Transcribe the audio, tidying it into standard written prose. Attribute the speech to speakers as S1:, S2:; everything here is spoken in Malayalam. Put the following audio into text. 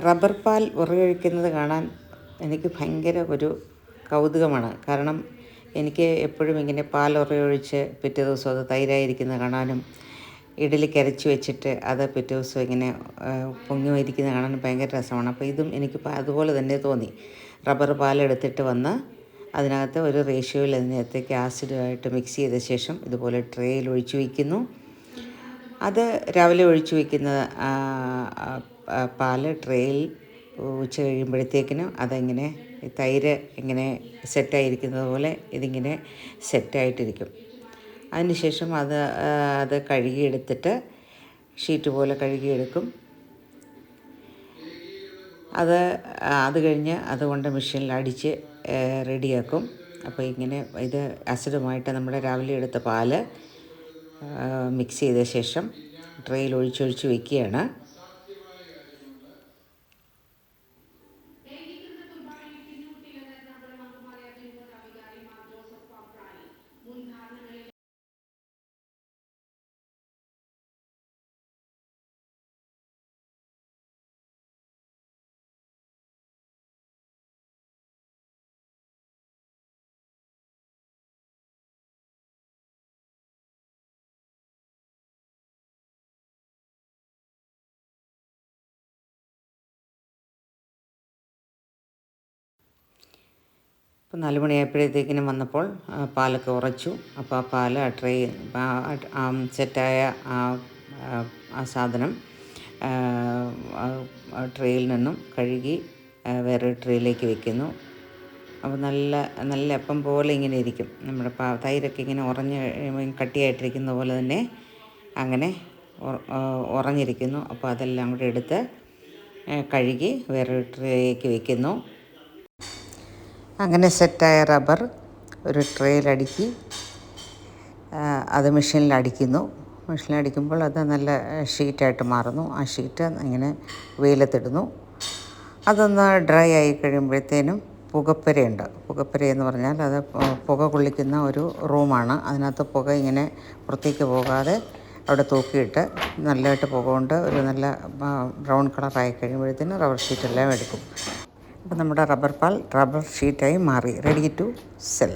S1: റബ്ബർ പാൽ ഉറയൊഴിക്കുന്നത് കാണാൻ എനിക്ക് ഭയങ്കര ഒരു കൗതുകമാണ്. കാരണം എനിക്ക് എപ്പോഴും ഇങ്ങനെ പാൽ ഉറയൊഴിച്ച് പിറ്റേ ദിവസം അത് തൈരായിരിക്കുന്നത് കാണാനും ഇഡലിക്ക് അരച്ച് വെച്ചിട്ട് അത് പിറ്റേ ദിവസം ഇങ്ങനെ പൊങ്ങി ഇരിക്കുന്നത് കാണാനും ഭയങ്കര രസമാണ്. അപ്പോൾ ഇതും എനിക്ക് അതുപോലെ തന്നെ തോന്നി. റബ്ബർ പാലെടുത്തിട്ട് വന്ന് അതിനകത്ത് ഒരു റേഷ്യോയിൽ അതിനകത്തേക്ക് ആസിഡുമായിട്ട് മിക്സ് ചെയ്ത ശേഷം ഇതുപോലെ ട്രേയിൽ ഒഴിച്ചു വയ്ക്കുന്നു. അത് രാവിലെ ഒഴിച്ചു വയ്ക്കുന്ന പാല് ട്രേയിൽ ഉച്ച കഴിയുമ്പോഴത്തേക്കിനും അതിങ്ങനെ തൈര് ഇങ്ങനെ സെറ്റായിരിക്കുന്നത് പോലെ ഇതിങ്ങനെ സെറ്റായിട്ടിരിക്കും. അതിനുശേഷം അത് കഴുകിയെടുത്തിട്ട് ഷീറ്റ് പോലെ കഴുകിയെടുക്കും. അത് കഴിഞ്ഞ് അതുകൊണ്ട് മെഷീനിൽ അടിച്ച് റെഡിയാക്കും. അപ്പോൾ ഇങ്ങനെ ഇത് ആസിഡുമായിട്ട് നമ്മുടെ രാവിലെ എടുത്ത പാല് മിക്സ് ചെയ്ത ശേഷം ട്രേയിൽ ഒഴിച്ചൊഴിച്ച് വയ്ക്കുകയാണ്. ഇപ്പോൾ 4 മണിയായപ്പോഴത്തേക്കിനും വന്നപ്പോൾ പാലൊക്കെ ഉറച്ചു. അപ്പോൾ ആ പാല് സെറ്റായ സാധനം ട്രേയിൽ നിന്നും കഴുകി വേറെ ട്രേയിലേക്ക് വെക്കുന്നു. അപ്പോൾ നല്ല അപ്പം പോലെ ഇങ്ങനെ ഇരിക്കും. നമ്മുടെ തൈരൊക്കെ ഇങ്ങനെ കട്ടിയായിട്ടിരിക്കുന്ന പോലെ തന്നെ അങ്ങനെ ഉറഞ്ഞിരിക്കുന്നു. അപ്പോൾ അതെല്ലാം കൂടെ എടുത്ത് കഴുകി വേറെ ട്രേയിലേക്ക് വെക്കുന്നു. അങ്ങനെ സെറ്റായ റബ്ബർ ഒരു ട്രേയിലടുക്കി അത് മെഷീനിലടിക്കുന്നു. മെഷീനിലടിക്കുമ്പോൾ അത് നല്ല ഷീറ്റായിട്ട് മാറുന്നു. ആ ഷീറ്റ് ഇങ്ങനെ വെയിലത്തിടുന്നു. അതൊന്ന് ഡ്രൈ ആയി കഴിയുമ്പോഴത്തേനും പുകപ്പുരയുണ്ട്. പുകപ്പുരയെന്ന് പറഞ്ഞാൽ അത് പുക കൊള്ളിക്കുന്ന ഒരു റൂമാണ്. അതിനകത്ത് പുക ഇങ്ങനെ പുറത്തേക്ക് പോകാതെ അവിടെ തൂക്കിയിട്ട് നല്ലതായിട്ട് പുക കൊണ്ട് ഒരു നല്ല ബ്രൗൺ കളറായി കഴിയുമ്പോഴത്തേനും റബ്ബർ ഷീറ്റെല്ലാം എടുക്കും. അപ്പോൾ നമ്മുടെ റബ്ബർ ഷീറ്റായി മാറി, റെഡി ടു സെൽ.